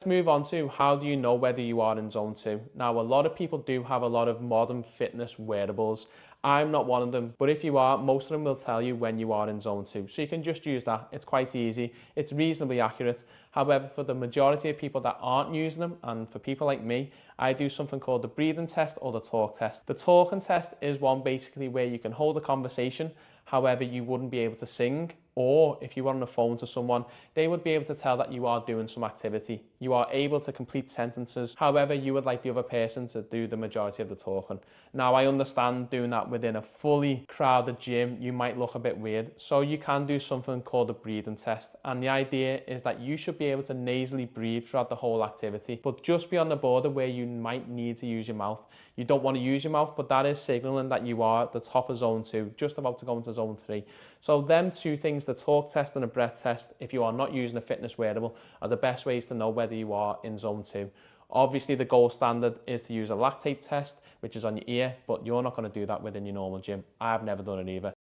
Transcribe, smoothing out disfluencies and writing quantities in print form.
Move on to how do you know whether you are in zone 2. Now, a lot of people do have a lot of modern fitness wearables. I'm not one of them, but if you are, most of them will tell you when you are in zone 2. So you can just use that. It's quite easy. It's reasonably accurate. However, for the majority of people that aren't using them, and for people like me, I do something called the breathing test or the talk test. The talking test is one basically where you can hold a conversation. However, you wouldn't be able to sing, or if you were on the phone to someone, they would be able to tell that you are doing some activity. You are able to complete sentences. However, you would like the other person to do the majority of the talking. Now, I understand doing that within a fully crowded gym, you might look a bit weird. So you can do something called a breathing test. And the idea is that you should be able to nasally breathe throughout the whole activity, but just be on the border where you might need to use your mouth. You don't want to use your mouth, but that is signaling that you are at the top of zone 2, just about to go into zone 3. So them two things, the talk test and the breath test, if you are not using a fitness wearable, are the best ways to know whether you are in zone 2. Obviously, the gold standard is to use a lactate test, which is on your ear, but you're not going to do that within your normal gym. I've never done it either.